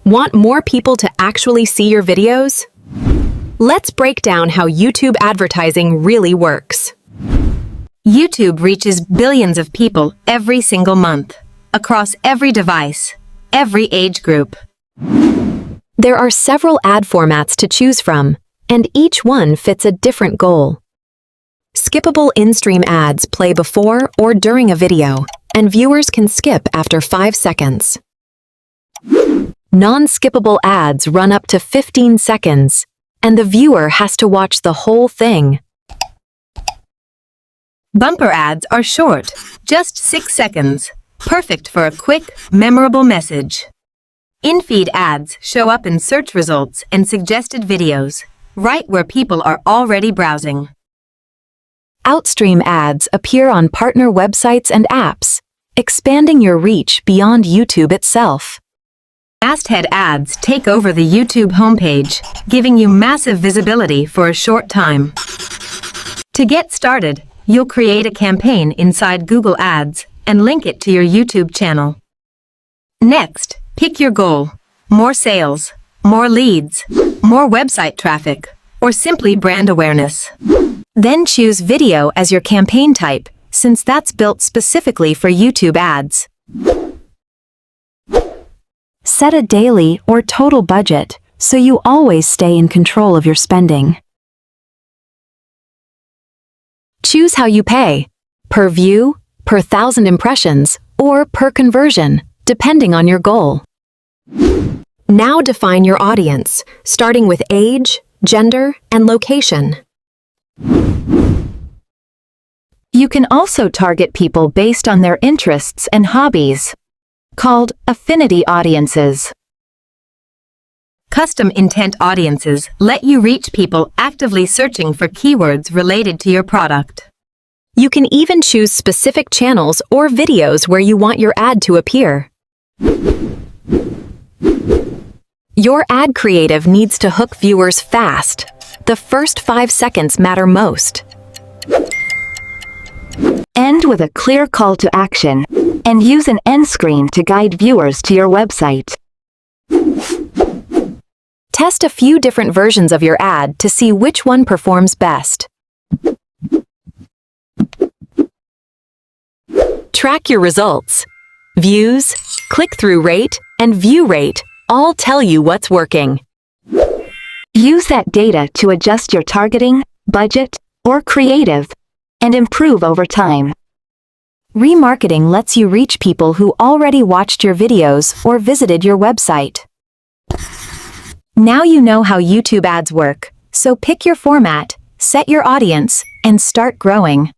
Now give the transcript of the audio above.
Want more people to actually see your videos? Let's break down how YouTube advertising really works. YouTube reaches billions of people every single month, across every device, every age group. There are several ad formats to choose from, and each one fits a different goal. Skippable in-stream ads play before or during a video, and viewers can skip after 5 seconds. Non-skippable ads run up to 15 seconds, and the viewer has to watch the whole thing. Bumper ads are short, just 6 seconds, perfect for a quick, memorable message. In-feed ads show up in search results and suggested videos, right where people are already browsing. Outstream ads appear on partner websites and apps, expanding your reach beyond YouTube itself. Masthead ads take over the YouTube homepage, giving you massive visibility for a short time. To get started, you'll create a campaign inside Google Ads and link it to your YouTube channel. Next, pick your goal: more sales, more leads, more website traffic, or simply brand awareness. Then choose video as your campaign type, since that's built specifically for YouTube ads. Set a daily or total budget so you always stay in control of your spending. Choose how you pay: per view, per 1,000 impressions, or per conversion, depending on your goal. Now define your audience, starting with age, gender, and location. You can also target people based on their interests and hobbies, called affinity audiences. Custom intent audiences let you reach people actively searching for keywords related to your product. You can even choose specific channels or videos where you want your ad to appear. Your ad creative needs to hook viewers fast. The first 5 seconds matter most. End with a clear call to action, and use an end screen to guide viewers to your website. Test a few different versions of your ad to see which one performs best. Track your results. Views, click-through rate, and view rate all tell you what's working. Use that data to adjust your targeting, budget, or creative, and improve over time. Remarketing lets you reach people who already watched your videos or visited your website. Now you know how YouTube ads work, so pick your format, set your audience, and start growing.